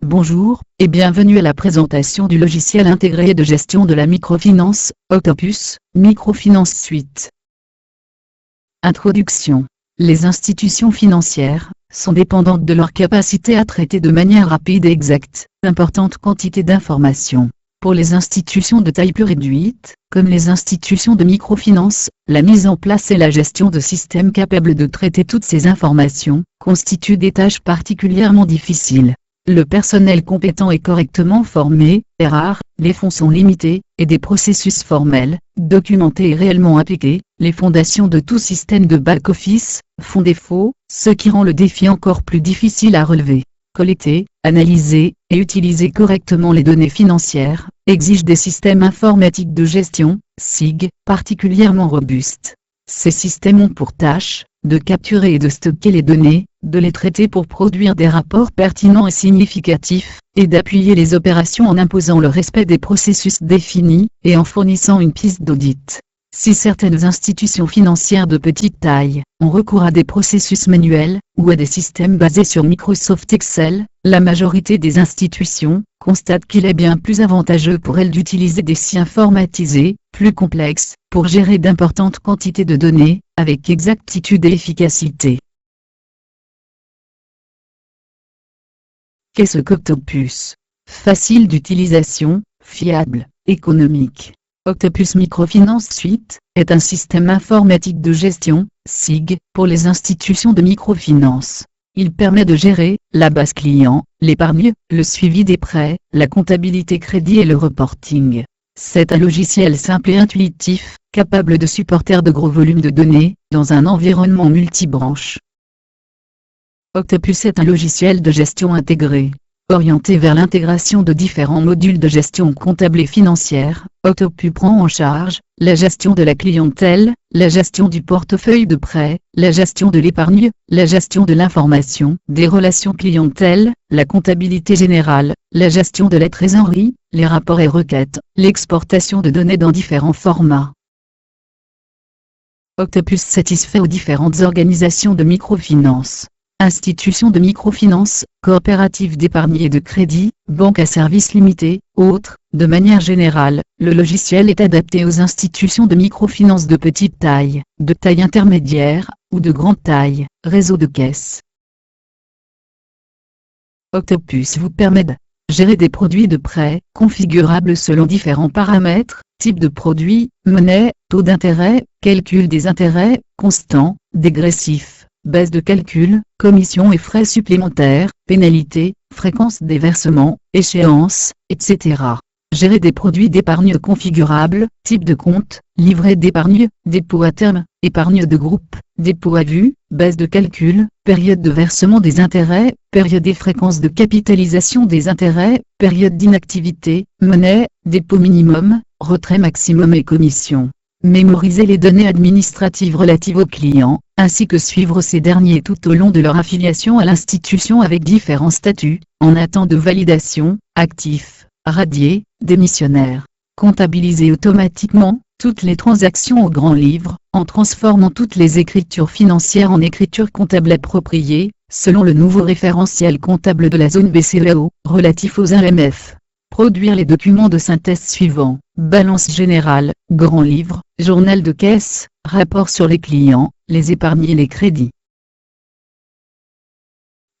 Bonjour, et bienvenue à la présentation du logiciel intégré de gestion de la microfinance, Octopus, Microfinance Suite. Introduction. Les institutions financières sont dépendantes de leur capacité à traiter de manière rapide et exacte d'importantes quantités d'informations. Pour les institutions de taille plus réduite, comme les institutions de microfinance, la mise en place et la gestion de systèmes capables de traiter toutes ces informations constituent des tâches particulièrement difficiles. Le personnel compétent et correctement formé est rare, les fonds sont limités, et des processus formels, documentés et réellement appliqués, les fondations de tout système de back-office, font défaut, ce qui rend le défi encore plus difficile à relever. Collecter, analyser et utiliser correctement les données financières exige des systèmes informatiques de gestion, SIG, particulièrement robustes. Ces systèmes ont pour tâche de capturer et de stocker les données, de les traiter pour produire des rapports pertinents et significatifs, et d'appuyer les opérations en imposant le respect des processus définis, et en fournissant une piste d'audit. Si certaines institutions financières de petite taille ont recours à des processus manuels, ou à des systèmes basés sur Microsoft Excel, la majorité des institutions constatent qu'il est bien plus avantageux pour elles d'utiliser des SI informatisés, plus complexes, pour gérer d'importantes quantités de données, avec exactitude et efficacité. Qu'est-ce qu'Octopus? Facile d'utilisation, fiable, économique. Octopus Microfinance Suite est un système informatique de gestion, SIG, pour les institutions de microfinance. Il permet de gérer la base client, l'épargne, le suivi des prêts, la comptabilité crédit et le reporting. C'est un logiciel simple et intuitif, capable de supporter de gros volumes de données, dans un environnement multibranche. Octopus est un logiciel de gestion intégré. Orienté vers l'intégration de différents modules de gestion comptable et financière, Octopus prend en charge la gestion de la clientèle, la gestion du portefeuille de prêts, la gestion de l'épargne, la gestion de l'information, des relations clientèle, la comptabilité générale, la gestion de la trésorerie, les rapports et requêtes, l'exportation de données dans différents formats. Octopus satisfait aux différentes organisations de microfinance. Institutions de microfinance, coopératives d'épargne et de crédit, banques à services limités, autres. De manière générale, le logiciel est adapté aux institutions de microfinance de petite taille, de taille intermédiaire, ou de grande taille, réseau de caisses. Octopus vous permet de gérer des produits de prêt, configurables selon différents paramètres, type de produit, monnaie, taux d'intérêt, calcul des intérêts, constant, dégressif. Base de calcul, commissions et frais supplémentaires, pénalités, fréquence des versements, échéances, etc. Gérer des produits d'épargne configurables, type de compte, livret d'épargne, dépôt à terme, épargne de groupe, dépôt à vue, base de calcul, période de versement des intérêts, période et fréquence de capitalisation des intérêts, période d'inactivité, monnaie, dépôt minimum, retrait maximum et commission. Mémoriser les données administratives relatives aux clients, ainsi que suivre ces derniers tout au long de leur affiliation à l'institution avec différents statuts, en attente de validation, actifs, radiés, démissionnaires. Comptabiliser automatiquement toutes les transactions au grand livre, en transformant toutes les écritures financières en écritures comptables appropriées, selon le nouveau référentiel comptable de la zone BCEAO, relatif aux AMF. Produire les documents de synthèse suivants: balance générale, grand livre, journal de caisse, rapport sur les clients, les épargnes et les crédits.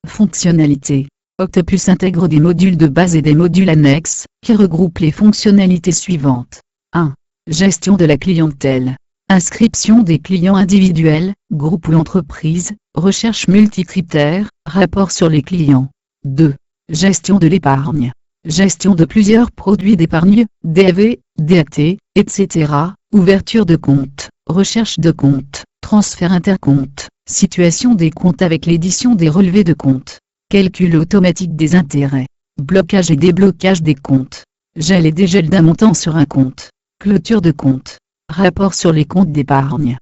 Fonctionnalités. Octopus intègre des modules de base et des modules annexes, qui regroupent les fonctionnalités suivantes. 1. Gestion de la clientèle. Inscription des clients individuels, groupes ou entreprises, recherche multicritères, rapport sur les clients. 2. Gestion de l'épargne. Gestion de plusieurs produits d'épargne, DAV, DAT, etc., ouverture de compte, recherche de compte, transfert intercompte, situation des comptes avec l'édition des relevés de compte, calcul automatique des intérêts, blocage et déblocage des comptes, gel et dégel d'un montant sur un compte, clôture de compte, rapport sur les comptes d'épargne.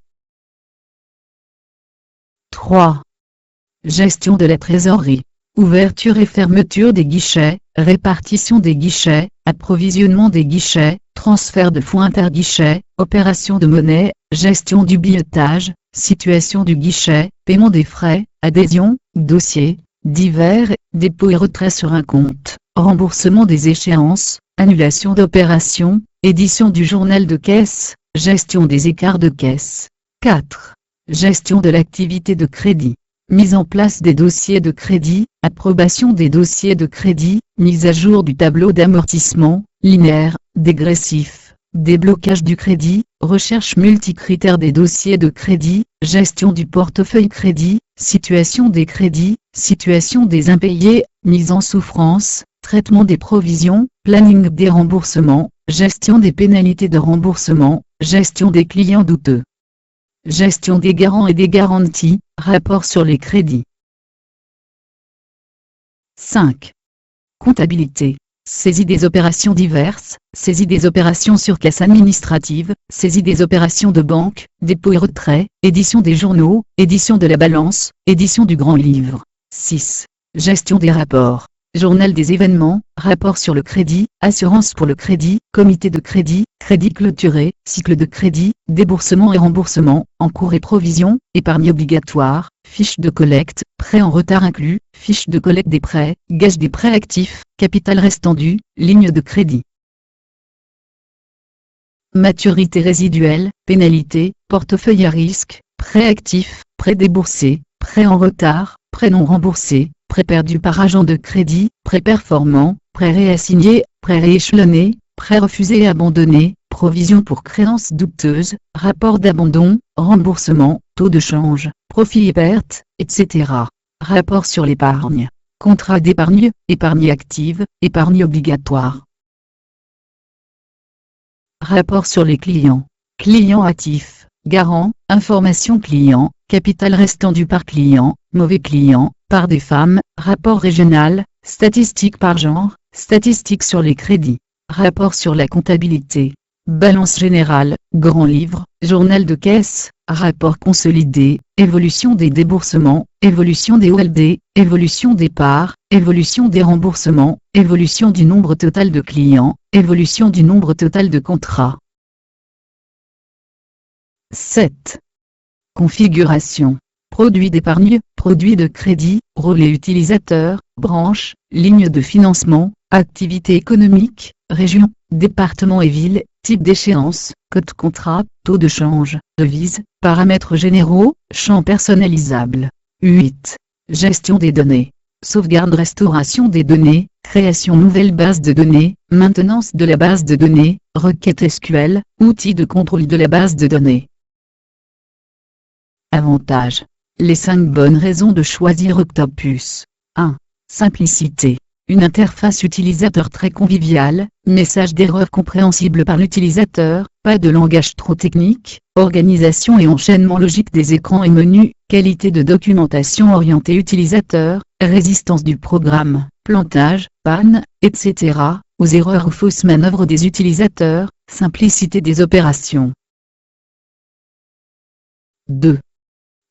3. Gestion de la trésorerie. Ouverture et fermeture des guichets, répartition des guichets, approvisionnement des guichets, transfert de fonds interguichets, opération de monnaie, gestion du billetage, situation du guichet, paiement des frais, adhésion, dossier, divers, dépôt et retrait sur un compte, remboursement des échéances, annulation d'opérations, édition du journal de caisse, gestion des écarts de caisse. 4. Gestion de l'activité de crédit. Mise en place des dossiers de crédit, approbation des dossiers de crédit, mise à jour du tableau d'amortissement, linéaire, dégressif, déblocage du crédit, recherche multicritère des dossiers de crédit, gestion du portefeuille crédit, situation des crédits, situation des impayés, mise en souffrance, traitement des provisions, planning des remboursements, gestion des pénalités de remboursement, gestion des clients douteux. Gestion des garants et des garanties, rapport sur les crédits. 5. Comptabilité. Saisie des opérations diverses, saisie des opérations sur caisse administrative, saisie des opérations de banque, dépôt et retrait, édition des journaux, édition de la balance, édition du grand livre. 6. Gestion des rapports. Journal des événements, rapport sur le crédit, assurance pour le crédit, comité de crédit, crédit clôturé, cycle de crédit, déboursement et remboursement, encours et provisions, épargne obligatoire, fiche de collecte, prêt en retard inclus, fiche de collecte des prêts, gage des prêts actifs, capital restant dû, ligne de crédit. Maturité résiduelle, pénalité, portefeuille à risque, prêt actif, prêt déboursé, prêt en retard, prêt non remboursé, prêt perdu par agent de crédit, prêt performant, prêt réassigné, prêt rééchelonné, prêt refusé et abandonné, provision pour créances douteuses, rapport d'abandon, remboursement, taux de change, profit et pertes, etc. Rapport sur l'épargne. Contrat d'épargne, épargne active, épargne obligatoire. Rapport sur les clients. Client actif, garant, information client, capital restant dû par client, mauvais client, part des femmes, rapport régional, statistiques par genre, statistiques sur les crédits, rapport sur la comptabilité, balance générale, grand livre, journal de caisse, rapport consolidé, évolution des déboursements, évolution des OLD, évolution des parts, évolution des remboursements, évolution du nombre total de clients, évolution du nombre total de contrats. 7. Configuration. Produit d'épargne, produit de crédit, relais utilisateur, branche, ligne de financement, activité économique, région, département et ville, type d'échéance, code contrat, taux de change, devise, paramètres généraux, champ personnalisable. 8. Gestion des données. Sauvegarde restauration des données, création nouvelle base de données, maintenance de la base de données, requête SQL, outils de contrôle de la base de données. Avantages. Les 5 bonnes raisons de choisir Octopus. 1. Simplicité. Une interface utilisateur très conviviale, message d'erreur compréhensible par l'utilisateur, pas de langage trop technique, organisation et enchaînement logique des écrans et menus, qualité de documentation orientée utilisateur, résistance du programme, plantage, panne, etc., aux erreurs ou fausses manœuvres des utilisateurs, simplicité des opérations. 2.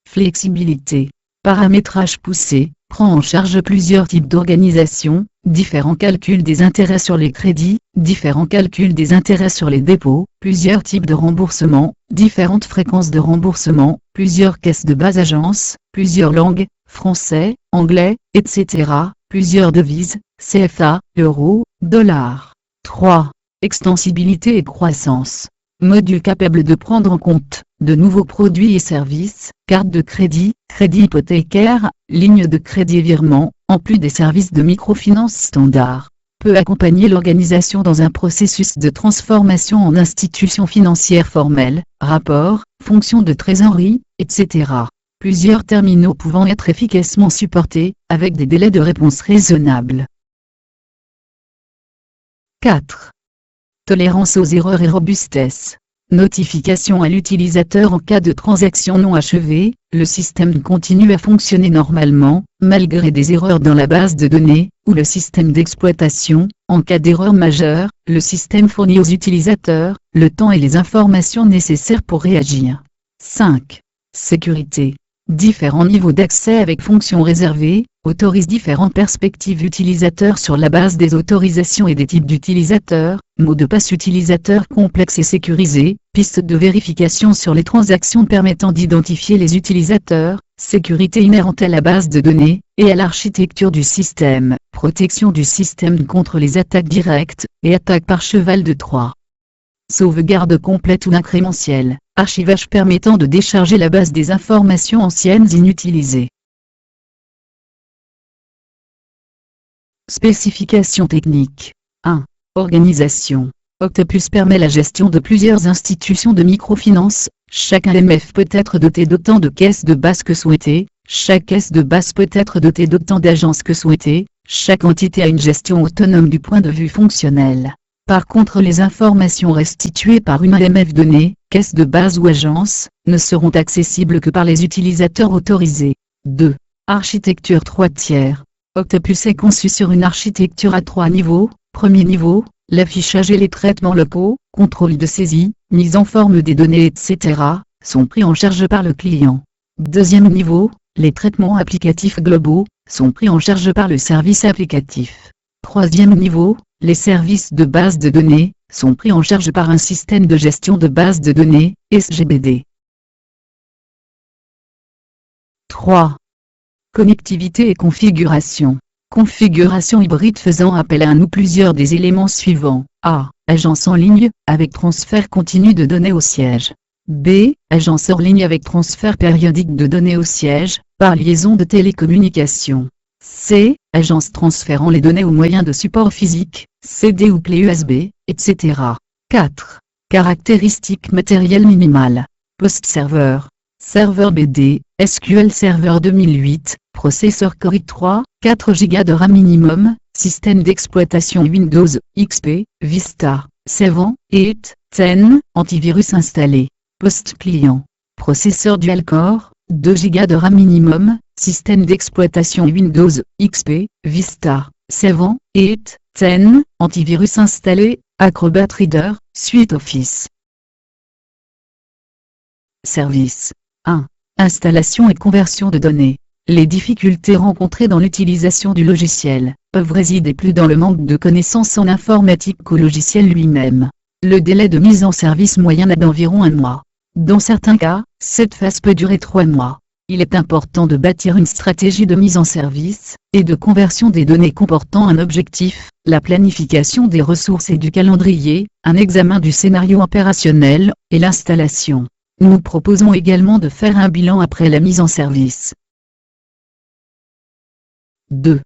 Flexibilité. Paramétrage poussé, prend en charge plusieurs types d'organisation, différents calculs des intérêts sur les crédits, différents calculs des intérêts sur les dépôts, plusieurs types de remboursement, différentes fréquences de remboursement, plusieurs caisses de base agence, plusieurs langues, français, anglais, etc., plusieurs devises, CFA, euro, dollar. 3. Extensibilité et croissance. Module capable de prendre en compte de nouveaux produits et services, carte de crédit, crédit hypothécaire, ligne de crédit et virement, en plus des services de microfinance standard. Peut accompagner l'organisation dans un processus de transformation en institution financière formelle, rapport, fonction de trésorerie, etc. Plusieurs terminaux pouvant être efficacement supportés, avec des délais de réponse raisonnables. 4. Tolérance aux erreurs et robustesse. Notification à l'utilisateur en cas de transaction non achevée, le système continue à fonctionner normalement, malgré des erreurs dans la base de données, ou le système d'exploitation. En cas d'erreur majeure, le système fournit aux utilisateurs le temps et les informations nécessaires pour réagir. 5. Sécurité. Différents niveaux d'accès avec fonctions réservées, autorise différentes perspectives utilisateurs sur la base des autorisations et des types d'utilisateurs, mot de passe utilisateur complexe et sécurisé, piste de vérification sur les transactions permettant d'identifier les utilisateurs, sécurité inhérente à la base de données, et à l'architecture du système, protection du système contre les attaques directes, et attaques par cheval de Troie. Sauvegarde complète ou incrémentielle, archivage permettant de décharger la base des informations anciennes inutilisées. Spécifications techniques. 1. Organisation. Octopus permet la gestion de plusieurs institutions de microfinance. Chaque AMF peut être doté d'autant de caisses de base que souhaité. Chaque caisse de base peut être dotée d'autant d'agences que souhaité. Chaque entité a une gestion autonome du point de vue fonctionnel. Par contre, les informations restituées par une AMF donnée, caisse de base ou agence, ne seront accessibles que par les utilisateurs autorisés. 2. Architecture 3 tiers. Octopus est conçu sur une architecture à 3 niveaux. Premier niveau, l'affichage et les traitements locaux, contrôle de saisie, mise en forme des données etc. sont pris en charge par le client. Deuxième niveau, les traitements applicatifs globaux, sont pris en charge par le service applicatif. Troisième niveau, les services de base de données, sont pris en charge par un système de gestion de base de données, SGBD. 3. Connectivité et configuration. Configuration hybride faisant appel à un ou plusieurs des éléments suivants. A. Agence en ligne, avec transfert continu de données au siège. B. Agence hors ligne avec transfert périodique de données au siège, par liaison de télécommunications. C. Agence transférant les données au moyen de support physique, CD ou clé USB, etc. 4. Caractéristiques matérielles minimales. Post-serveur. Serveur BD, SQL Server 2008, processeur Core i3, 4 Go de RAM minimum, système d'exploitation Windows, XP, Vista, 7, 8, 10, antivirus installé. Post-client. Processeur dual-core, 2 Go de RAM minimum, système d'exploitation Windows, XP, Vista, 7, 8, 10, antivirus installé, Acrobat Reader, Suite Office. Service. 1. Installation et conversion de données. Les difficultés rencontrées dans l'utilisation du logiciel peuvent résider plus dans le manque de connaissances en informatique qu'au logiciel lui-même. Le délai de mise en service moyen est d'environ 1 mois. Dans certains cas, cette phase peut durer 3 mois. Il est important de bâtir une stratégie de mise en service et de conversion des données comportant un objectif, la planification des ressources et du calendrier, un examen du scénario opérationnel, et l'installation. Nous proposons également de faire un bilan après la mise en service. 2.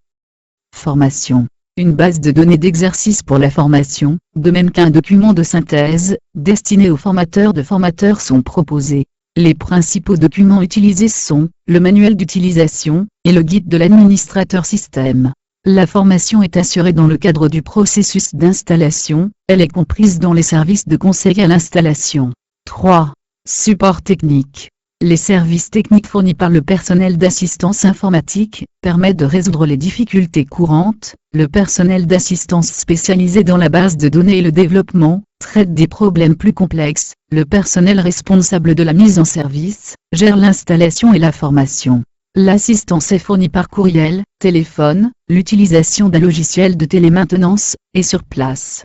Formation. Une base de données d'exercice pour la formation, de même qu'un document de synthèse, destiné aux formateurs sont proposés. Les principaux documents utilisés sont le manuel d'utilisation et le guide de l'administrateur système. La formation est assurée dans le cadre du processus d'installation, elle est comprise dans les services de conseil à l'installation. 3. Support technique. Les services techniques fournis par le personnel d'assistance informatique permettent de résoudre les difficultés courantes. Le personnel d'assistance spécialisé dans la base de données et le développement traite des problèmes plus complexes. Le personnel responsable de la mise en service gère l'installation et la formation. L'assistance est fournie par courriel, téléphone, l'utilisation d'un logiciel de télémaintenance, et sur place.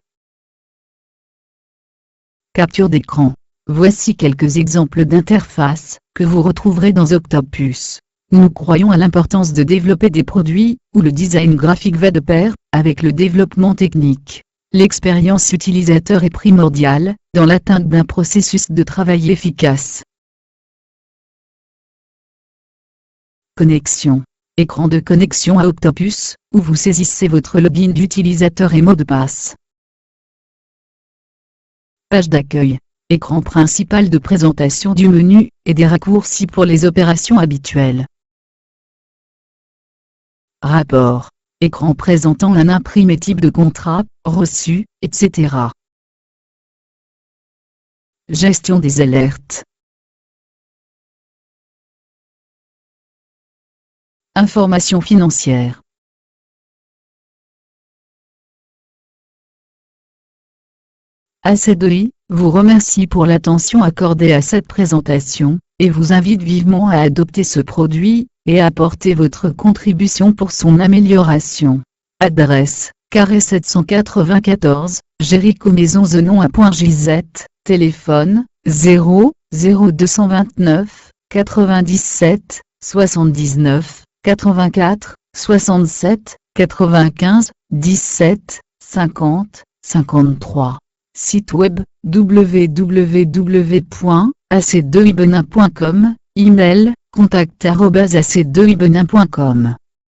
Capture d'écran. Voici quelques exemples d'interfaces que vous retrouverez dans Octopus. Nous croyons à l'importance de développer des produits où le design graphique va de pair avec le développement technique. L'expérience utilisateur est primordiale dans l'atteinte d'un processus de travail efficace. Connexion. Écran de connexion à Octopus, où vous saisissez votre login d'utilisateur et mot de passe. Page d'accueil. Écran principal de présentation du menu, et des raccourcis pour les opérations habituelles. Rapport. Écran présentant un imprimé type de contrat, reçu, etc. Gestion des alertes. Information financière. AC2I vous remercie pour l'attention accordée à cette présentation, et vous invite vivement à adopter ce produit, et à apporter votre contribution pour son amélioration. Adresse, carré 794, Jéricho Maison Zenon à Point-JZ, téléphone, 0 0229 97 79 84 67 95 17 50 53. Site web www.ac2ibenin.com, email contact@ac2ibenin.com.